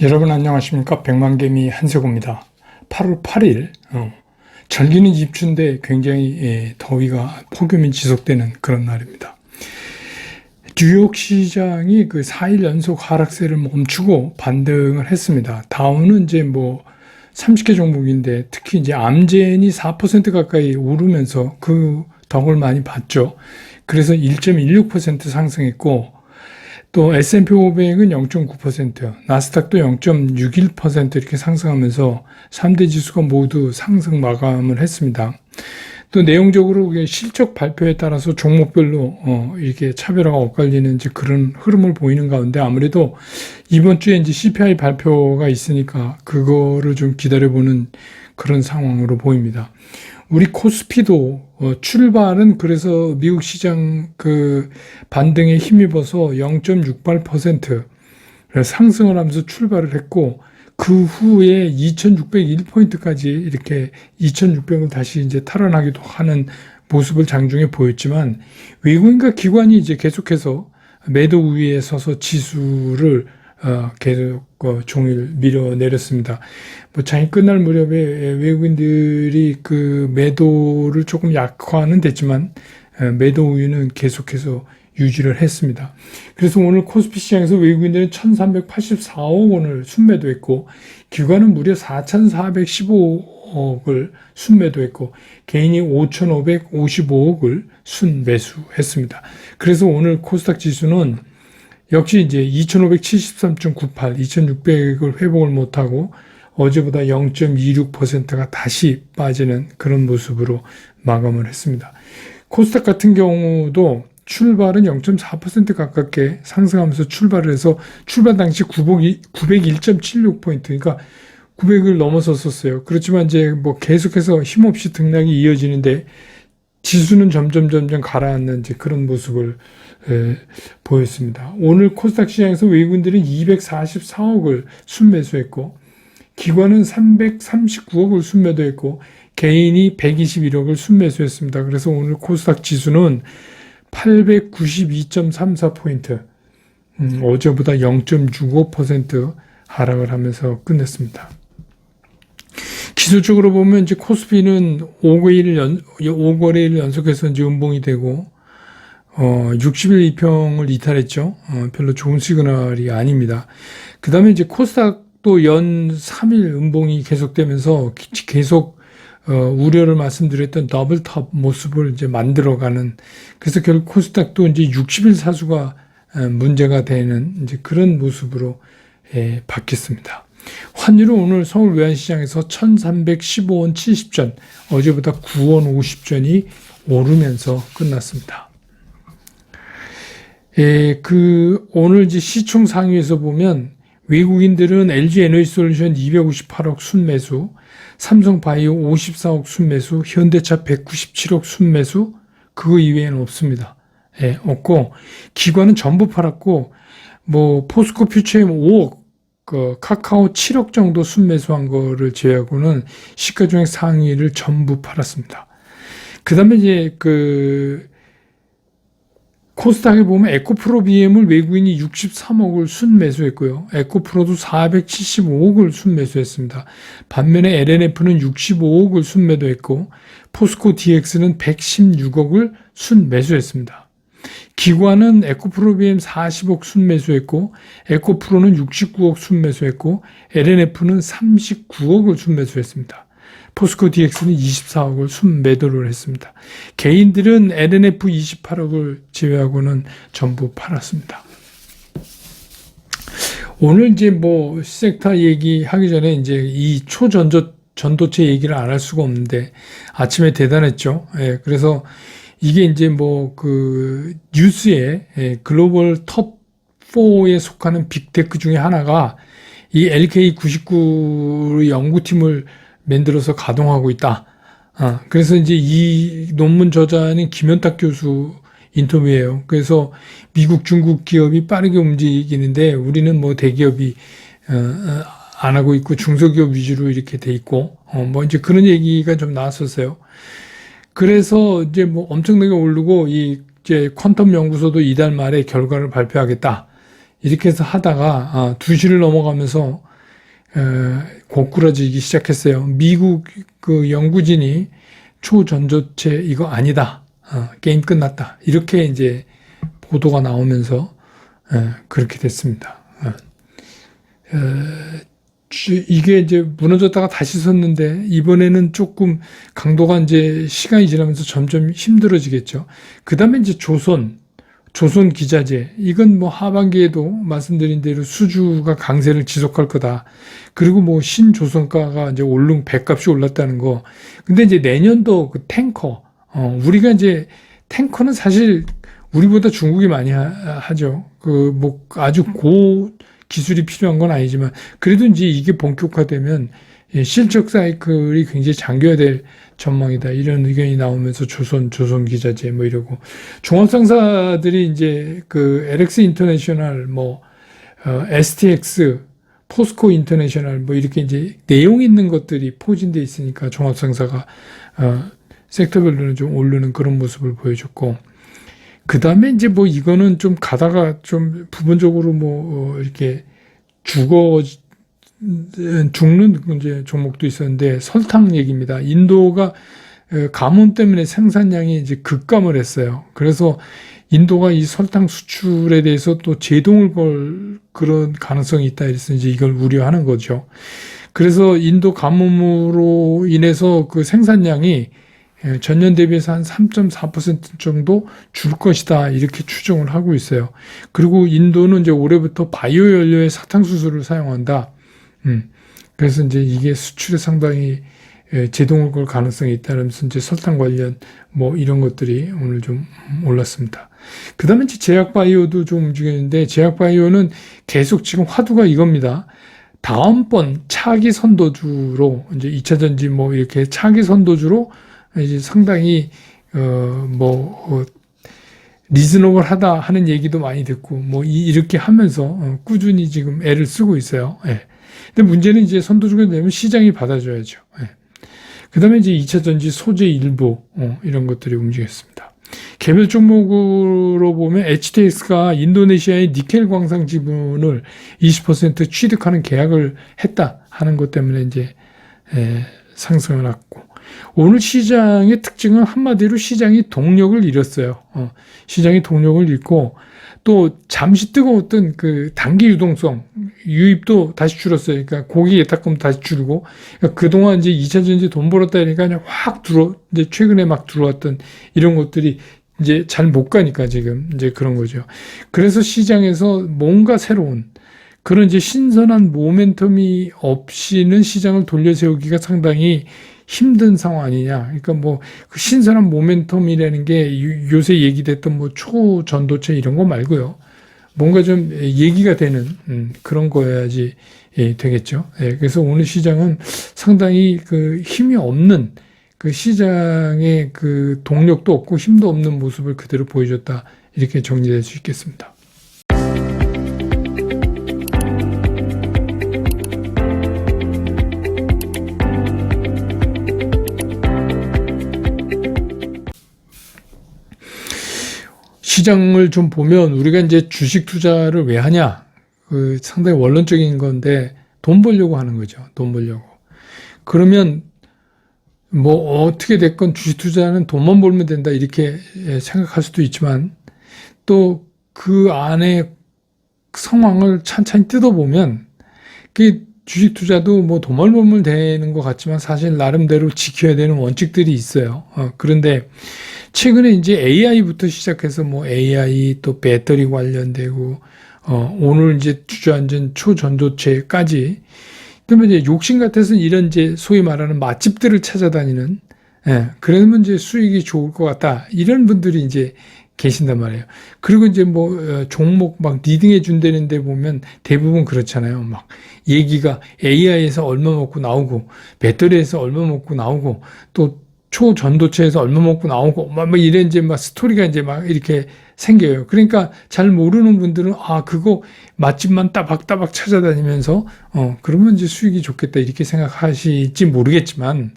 여러분 안녕하십니까? 백만개미 한세고입니다. 8월 8일 절기는 입추인데 굉장히 더위가 폭염이 지속되는 그런 날입니다. 뉴욕 시장이 그 4일 연속 하락세를 멈추고 반등을 했습니다. 다우는 이제 30개 종목인데 특히 이제 암젠이 4% 가까이 오르면서 그 덕을 많이 봤죠. 그래서 1.16% 상승했고, 또 S&P 500은 0.9%, 나스닥도 0.61% 이렇게 상승하면서 3대 지수가 모두 상승 마감을 했습니다. 또 내용적으로 실적 발표에 따라서 종목별로 이렇게 차별화가 엇갈리는 이제 그런 흐름을 보이는 가운데, 아무래도 이번 주에 이제 CPI 발표가 있으니까 그거를 좀 기다려보는 그런 상황으로 보입니다. 우리 코스피도 출발은 그래서 미국 시장 그 반등에 힘입어서 0.68% 상승을 하면서 출발을 했고, 그 후에 2601포인트까지 이렇게 2600을 다시 이제 탈환하기도 하는 모습을 장중에 보였지만, 외국인과 기관이 이제 계속해서 매도 우위에 서서 지수를 계속 종일 밀어내렸습니다. 장이 끝날 무렵에 외국인들이 그 매도를 조금 약화는 됐지만 매도 우위는 계속해서 유지를 했습니다. 그래서 오늘 코스피 시장에서 외국인들은 1384억 원을 순매도했고, 기관은 무려 4415억을 순매도했고, 개인이 5555억을 순매수했습니다. 그래서 오늘 코스닥 지수는 역시 이제 2573.98, 2600을 회복을 못하고 어제보다 0.26%가 다시 빠지는 그런 모습으로 마감을 했습니다. 코스닥 같은 경우도 출발은 0.4% 가깝게 상승하면서 출발을 해서 출발 당시 901.76포인트, 그러니까 900을 넘어섰었어요. 그렇지만 이제 계속해서 힘없이 등락이 이어지는데 지수는 점점 가라앉는 이제 그런 모습을 보였습니다. 오늘 코스닥 시장에서 외국인들은 244억을 순매수했고, 기관은 339억을 순매도했고, 개인이 121억을 순매수했습니다. 그래서 오늘 코스닥 지수는 892.34포인트, 어제보다 0.65% 하락을 하면서 끝냈습니다. 기술적으로 보면 이제 코스피는 5거래일 연속해서 이제 음봉이 되고, 60일 이평을 이탈했죠. 별로 좋은 시그널이 아닙니다. 그 다음에 이제 코스닥도 연 3일 음봉이 계속되면서 계속 우려를 말씀드렸던 더블톱 모습을 이제 만들어가는, 그래서 결국 코스닥도 이제 60일 사수가 문제가 되는 이제 그런 모습으로 바뀌었습니다. 환율은 오늘 서울 외환시장에서 1315원 70전, 어제보다 9원 50전이 오르면서 끝났습니다. 오늘 이제 시총 상위에서 보면 외국인들은 LG 에너지솔루션 258억 순매수, 삼성바이오 54억 순매수, 현대차 197억 순매수, 그거 이외에는 없습니다. 없고, 기관은 전부 팔았고, 포스코 퓨처엠 5억, 카카오 7억 정도 순매수한 거를 제외하고는 시가총액 상위를 전부 팔았습니다. 그 다음에 이제 코스닥에 보면 에코프로 BM을 외국인이 63억을 순매수했고요. 에코프로도 475억을 순매수했습니다. 반면에 LNF는 65억을 순매도했고, 포스코 DX는 116억을 순매수했습니다. 기관은 에코프로 BM 40억 순매수했고, 에코프로는 69억 순매수했고, LNF는 39억을 순매수했습니다. 포스코 DX는 24억을 순매도를 했습니다. 개인들은 LNF 28억을 제외하고는 전부 팔았습니다. 오늘 이제 섹터 얘기하기 전에 이제 이 전도체 얘기를 안 할 수가 없는데, 아침에 대단했죠. 그래서 이게 이제 뉴스에 글로벌 톱 4에 속하는 빅테크 중에 하나가 이 LK99 연구팀을 만들어서 가동하고 있다. 그래서 이제 이 논문 저자는 김현탁 교수 인터뷰예요. 그래서 미국, 중국 기업이 빠르게 움직이는데 우리는 대기업이 안 하고 있고 중소기업 위주로 이렇게 돼 있고, 이제 그런 얘기가 좀 나왔었어요. 그래서 이제 엄청나게 오르고, 이제 퀀텀 연구소도 이달 말에 결과를 발표하겠다. 이렇게 해서 하다가 2시를 넘어가면서 고꾸라지기 시작했어요. 미국 그 연구진이 초전도체 이거 아니다. 게임 끝났다. 이렇게 이제 보도가 나오면서 그렇게 됐습니다. 이게 이제 무너졌다가 다시 섰는데 이번에는 조금 강도가 이제 시간이 지나면서 점점 힘들어지겠죠. 그 다음에 이제 조선 기자재, 이건 뭐 하반기에도 말씀드린 대로 수주가 강세를 지속할 거다. 그리고 뭐 신조선가가 이제 배값이 올랐다는 거. 근데 이제 내년도 그 탱커, 우리가 이제 탱커는 사실 우리보다 중국이 많이 하죠. 그 뭐 아주 고 기술이 필요한 건 아니지만 그래도 이제 이게 본격화되면 실적 사이클이 굉장히 장기화될 전망이다. 이런 의견이 나오면서 조선 기자재 뭐 이러고 종합상사들이 이제 그 LX 인터내셔널 STX 포스코 인터내셔널 뭐 이렇게 이제 내용 있는 것들이 포진돼 있으니까 종합상사가 섹터별로는 좀 오르는 그런 모습을 보여줬고 그 다음에 이제 뭐 이거는 좀 가다가 좀 부분적으로 이렇게 죽는 이제 종목도 있었는데 설탕 얘기입니다. 인도가 가뭄 때문에 생산량이 이제 급감을 했어요. 그래서 인도가 이 설탕 수출에 대해서 또 제동을 걸 그런 가능성이 있다 이래서 이제 이걸 우려하는 거죠. 그래서 인도 가뭄으로 인해서 그 생산량이 전년 대비해서 한 3.4% 정도 줄 것이다 이렇게 추정을 하고 있어요. 그리고 인도는 이제 올해부터 바이오 연료의 사탕수수를 사용한다. 그래서 이제 이게 수출에 상당히 제동을 걸 가능성이 있다면서 이제 설탕 관련 뭐 이런 것들이 오늘 좀 올랐습니다. 그 다음에 이제 제약바이오도 좀 움직였는데 제약바이오는 계속 지금 화두가 이겁니다. 다음번 차기 선도주로 이제 2차 전지 뭐 이렇게 차기 선도주로 이제 상당히 리즈너블하다 하는 얘기도 많이 듣고 뭐 이렇게 하면서 꾸준히 지금 애를 쓰고 있어요. 예. 근데 문제는 이제 선도주가 되면 시장이 받아줘야죠. 예. 그다음에 이제 2차 전지 소재 일부 이런 것들이 움직였습니다. 개별 종목으로 보면 HTX가 인도네시아의 니켈 광산 지분을 20% 취득하는 계약을 했다 하는 것 때문에 이제 상승을 했고 오늘 시장의 특징은 한마디로 시장이 동력을 잃었어요. 시장이 동력을 잃고 또 잠시 뜨거웠던 그 단기 유동성 유입도 다시 줄었어요. 그러니까 고기 예탁금 다시 줄고 그러니까 그동안 이제 2차 전지 돈 벌었다 니까 그냥 이제 최근에 막 들어왔던 이런 것들이 이제 잘 못 가니까 지금 이제 그런 거죠. 그래서 시장에서 뭔가 새로운 그런 이제 신선한 모멘텀이 없이는 시장을 돌려 세우기가 상당히 힘든 상황 아니냐. 그러니까 뭐 그 신선한 모멘텀이라는 게 요새 얘기됐던 뭐 초전도체 이런 거 말고요. 뭔가 좀 얘기가 되는 그런 거여야지 되겠죠. 그래서 오늘 시장은 상당히 그 힘이 없는 그 시장의 그 동력도 없고 힘도 없는 모습을 그대로 보여줬다. 이렇게 정리될 수 있겠습니다. 시장을 좀 보면 우리가 이제 주식 투자를 왜 하냐? 그 상당히 원론적인 건데 돈 벌려고 하는 거죠. 돈 벌려고. 그러면 뭐 어떻게 됐건 주식 투자는 돈만 벌면 된다 이렇게 생각할 수도 있지만 또 그 안에 상황을 찬찬히 뜯어보면 그 주식 투자도 뭐 돈만 벌면 되는 것 같지만 사실 나름대로 지켜야 되는 원칙들이 있어요. 그런데 최근에 이제 AI부터 시작해서 뭐 AI 또 배터리 관련되고 오늘 이제 주저앉은 초전도체까지 그러면 이제 욕심 같아서는 이런 이제 소위 말하는 맛집들을 찾아다니는 그러면 이제 수익이 좋을 것 같다 이런 분들이 이제 계신단 말이에요. 그리고 이제 뭐 종목 막 리딩해 준다는데 보면 대부분 그렇잖아요. 막 얘기가 AI에서 얼마 먹고 나오고 배터리에서 얼마 먹고 나오고 또 초전도체에서 얼마 먹고 나오고 막 이런 이제 막 스토리가 이제 막 이렇게 생겨요. 그러니까 잘 모르는 분들은 그거 맛집만 따박따박 찾아다니면서 그러면 이제 수익이 좋겠다 이렇게 생각하실지 모르겠지만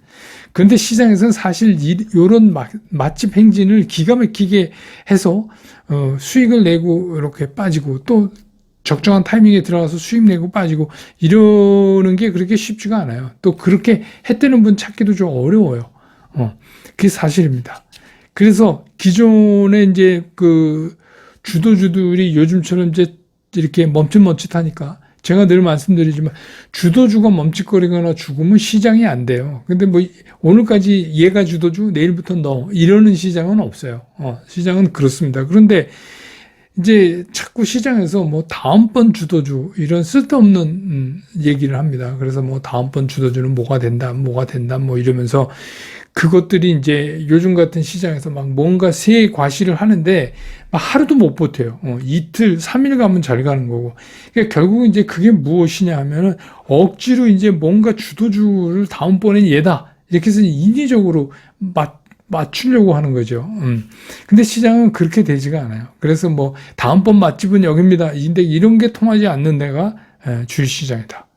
그런데 시장에서는 사실 이런 맛집 행진을 기가 막히게 해서 수익을 내고 이렇게 빠지고 또 적정한 타이밍에 들어가서 수익 내고 빠지고 이러는 게 그렇게 쉽지가 않아요. 또 그렇게 했다는 분 찾기도 좀 어려워요. 그게 사실입니다. 그래서 기존에 이제 그 주도주들이 요즘처럼 이제 이렇게 멈칫멈칫하니까 제가 늘 말씀드리지만 주도주가 멈칫거리거나 죽으면 시장이 안 돼요. 근데 뭐 오늘까지 얘가 주도주, 내일부터 너 이러는 시장은 없어요. 시장은 그렇습니다. 그런데 이제 자꾸 시장에서 뭐 다음번 주도주 이런 쓸데없는 얘기를 합니다. 그래서 뭐 다음번 주도주는 뭐가 된다 뭐 이러면서 그것들이 이제 요즘 같은 시장에서 막 뭔가 새 과시를 하는데 막 하루도 못 버텨요. 이틀, 3일 가면 잘 가는 거고. 그러니까 결국은 이제 그게 무엇이냐 하면은 억지로 이제 뭔가 주도주를 다음번엔 얘다. 이렇게 해서 인위적으로 맞추려고 하는 거죠. 근데 시장은 그렇게 되지가 않아요. 그래서 뭐 다음번 맛집은 여기입니다. 근데 이런 게 통하지 않는 데가 주식시장이다.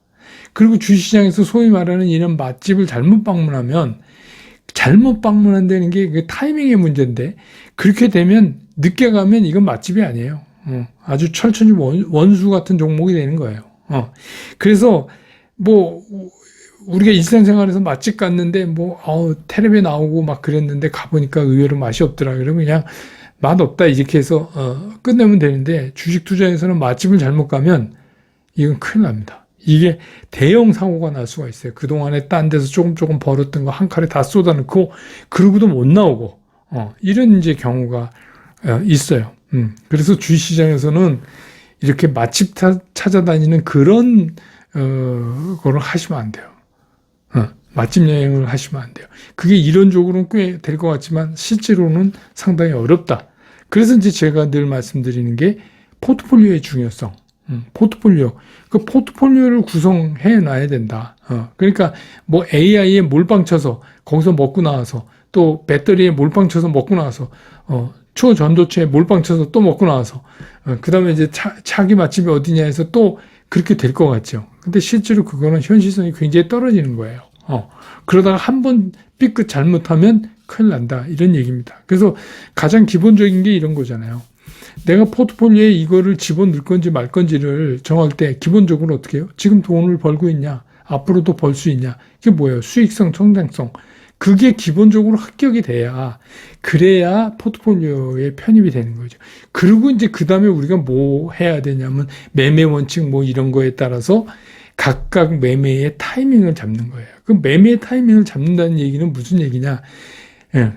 그리고 주식시장에서 소위 말하는 이런 맛집을 잘못 방문한다는 게 그 타이밍의 문제인데 그렇게 되면 늦게 가면 이건 맛집이 아니에요. 아주 철천지 원수 같은 종목이 되는 거예요. 그래서 뭐 우리가 일상생활에서 맛집 갔는데 뭐 텔레비에 나오고 막 그랬는데 가보니까 의외로 맛이 없더라. 그러면 그냥 맛없다 이렇게 해서 끝내면 되는데 주식 투자에서는 맛집을 잘못 가면 이건 큰일 납니다. 이게 대형 사고가 날 수가 있어요. 그동안에 딴 데서 조금 벌었던 거 한 칼에 다 쏟아놓고 그러고도 못 나오고 이런 이제 경우가 있어요. 그래서 주식시장에서는 이렇게 맛집 찾아다니는 그런 거를 하시면 안 돼요. 맛집 여행을 하시면 안 돼요. 그게 이론적으로는 꽤 될 것 같지만 실제로는 상당히 어렵다. 그래서 이제 제가 늘 말씀드리는 게 포트폴리오의 중요성. 포트폴리오. 그 포트폴리오를 구성해 놔야 된다. 그러니까 뭐 AI에 몰빵 쳐서 거기서 먹고 나와서 또 배터리에 몰빵 쳐서 먹고 나와서 초전도체에 몰빵 쳐서 또 먹고 나와서 그 다음에 이제 차기 맛집이 어디냐 해서 또 그렇게 될 것 같죠. 근데 실제로 그거는 현실성이 굉장히 떨어지는 거예요. 그러다가 한 번 삐끗 잘못하면 큰일 난다. 이런 얘기입니다. 그래서 가장 기본적인 게 이런 거잖아요. 내가 포트폴리오에 이거를 집어넣을 건지 말 건지를 정할 때 기본적으로 어떻게 해요? 지금 돈을 벌고 있냐? 앞으로도 벌 수 있냐? 이게 뭐예요? 수익성, 성장성. 그게 기본적으로 합격이 돼야 그래야 포트폴리오에 편입이 되는 거죠. 그리고 이제 그 다음에 우리가 뭐 해야 되냐면 매매 원칙 뭐 이런 거에 따라서 각각 매매의 타이밍을 잡는 거예요. 그 매매의 타이밍을 잡는다는 얘기는 무슨 얘기냐?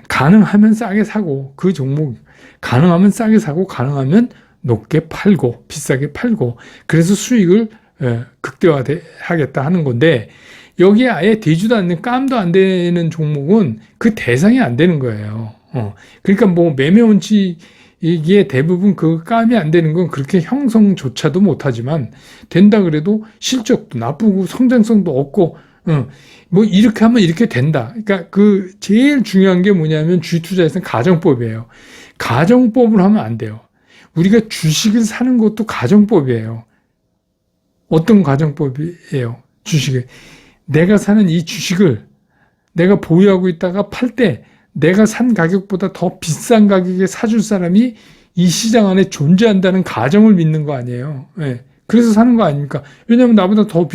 가능하면 싸게 사고 그 종목 가능하면 싸게 사고 가능하면 높게 팔고 비싸게 팔고 그래서 수익을 극대화하겠다 하는 건데 여기에 아예 되지도 않는 깜도 안 되는 종목은 그 대상이 안 되는 거예요. 그러니까 뭐 매매 원칙에 대부분 그 깜이 안 되는 건 그렇게 형성조차도 못하지만 된다 그래도 실적도 나쁘고 성장성도 없고 뭐 이렇게 하면 이렇게 된다. 그러니까 그 제일 중요한 게 뭐냐면 주식 투자에서는 가정법이에요. 가정법을 하면 안 돼요. 우리가 주식을 사는 것도 가정법이에요. 어떤 가정법이에요? 주식을. 내가 사는 이 주식을 내가 보유하고 있다가 팔 때 내가 산 가격보다 더 비싼 가격에 사줄 사람이 이 시장 안에 존재한다는 가정을 믿는 거 아니에요. 네. 그래서 사는 거 아닙니까? 왜냐하면 나보다 더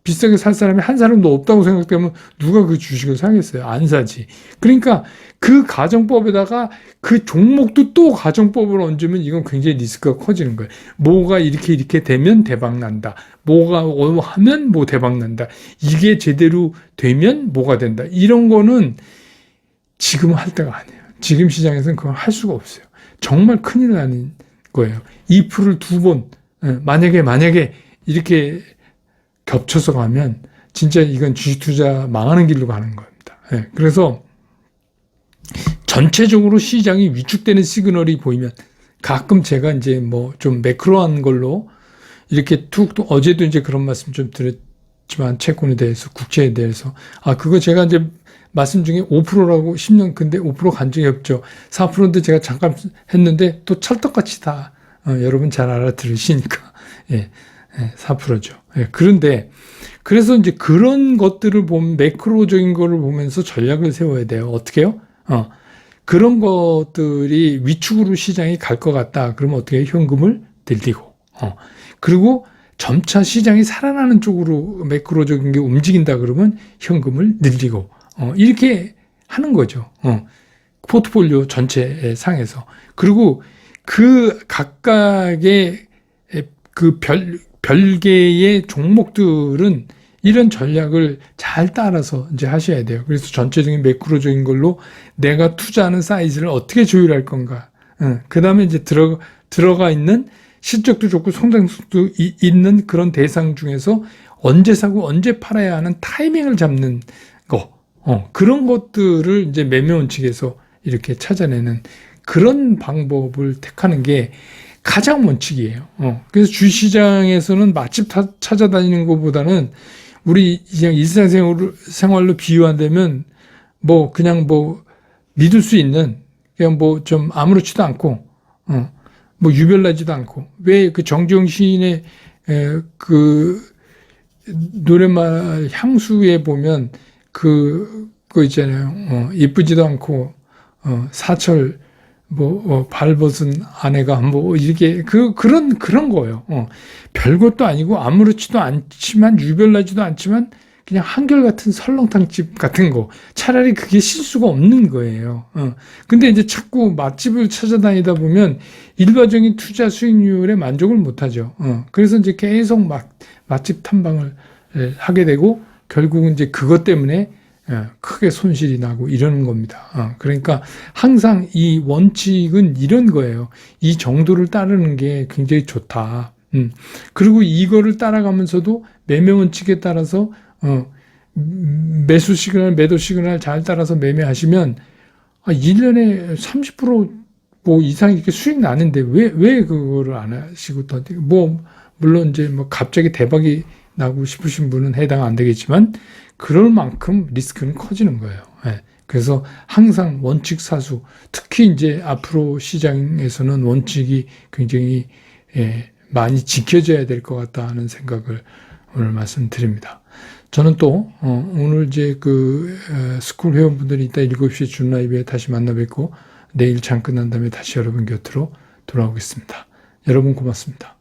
비싸게 살 사람이 한 사람도 없다고 생각되면 누가 그 주식을 사겠어요? 안 사지. 그러니까 그 가정법에다가 그 종목도 또 가정법을 얹으면 이건 굉장히 리스크가 커지는 거예요. 뭐가 이렇게 되면 대박 난다. 뭐가 하면 뭐 대박 난다. 이게 제대로 되면 뭐가 된다. 이런 거는 지금 할 때가 아니에요. 지금 시장에서는 그걸 할 수가 없어요. 정말 큰일 나는 거예요. 2%를 두 번 만약에 이렇게 겹쳐서 가면 진짜 이건 주식 투자 망하는 길로 가는 겁니다. 그래서 전체적으로 시장이 위축되는 시그널이 보이면 가끔 제가 이제 뭐 좀 매크로한 걸로 이렇게 또 어제도 이제 그런 말씀 좀 드렸지만 채권에 대해서 국채에 대해서 그거 제가 이제 말씀 중에 5%라고 10년 근데 5% 간 적이 없죠. 4%인데 제가 잠깐 했는데 또 찰떡같이 다 여러분 잘 알아들으시니까 4%죠. 그런데 그래서 이제 그런 것들을 보면 매크로적인 거를 보면서 전략을 세워야 돼요. 어떻게요? 그런 것들이 위축으로 시장이 갈 것 같다. 그러면 어떻게 해요? 현금을 들이고 그리고 점차 시장이 살아나는 쪽으로 매크로적인 게 움직인다 그러면 현금을 늘리고 이렇게 하는 거죠. 포트폴리오 전체 상에서. 그리고 그 각각의 그 별개의 종목들은 이런 전략을 잘 따라서 이제 하셔야 돼요. 그래서 전체적인 매크로적인 걸로 내가 투자하는 사이즈를 어떻게 조율할 건가. 그 다음에 이제 들어가 있는 실적도 좋고 성장성도 있는 그런 대상 중에서 언제 사고 언제 팔아야 하는 타이밍을 잡는 거. 그런 것들을 이제 매매 원칙에서 이렇게 찾아내는 그런 방법을 택하는 게 가장 원칙이에요. 그래서 주시장에서는 맛집 찾아다니는 것보다는 우리 그냥 일상생활로 비유한다면 뭐 그냥 뭐 믿을 수 있는 그냥 뭐 좀 아무렇지도 않고 뭐 유별나지도 않고 왜 그 정지용 시인의 그 노랫말 향수에 보면 그거 있잖아요. 이쁘지도 않고 사철 발벗은 아내가 뭐 이렇게 그런 거예요. 별것도 아니고 아무렇지도 않지만 유별나지도 않지만 그냥 한결같은 설렁탕집 같은 거. 차라리 그게 실수가 없는 거예요. 근데 이제 자꾸 맛집을 찾아다니다 보면 일반적인 투자 수익률에 만족을 못 하죠. 그래서 이제 계속 맛집 탐방을 하게 되고 결국은 이제 그것 때문에 크게 손실이 나고 이러는 겁니다. 그러니까 항상 이 원칙은 이런 거예요. 이 정도를 따르는 게 굉장히 좋다. 그리고 이거를 따라가면서도 매매 원칙에 따라서 매수 시그널, 매도 시그널 잘 따라서 매매하시면 1년에 30% 이상 이렇게 수익 나는데 왜 그거를 안 하시고 물론 이제 갑자기 대박이 나고 싶으신 분은 해당 안 되겠지만 그럴 만큼 리스크는 커지는 거예요. 그래서 항상 원칙 사수, 특히 이제 앞으로 시장에서는 원칙이 굉장히 많이 지켜져야 될 것 같다 하는 생각을 오늘 말씀드립니다. 저는 또 오늘 이제 스쿨 회원분들이 이따 7시에 준 라이브에 다시 만나 뵙고 내일 장 끝난 다음에 다시 여러분 곁으로 돌아오겠습니다. 여러분 고맙습니다.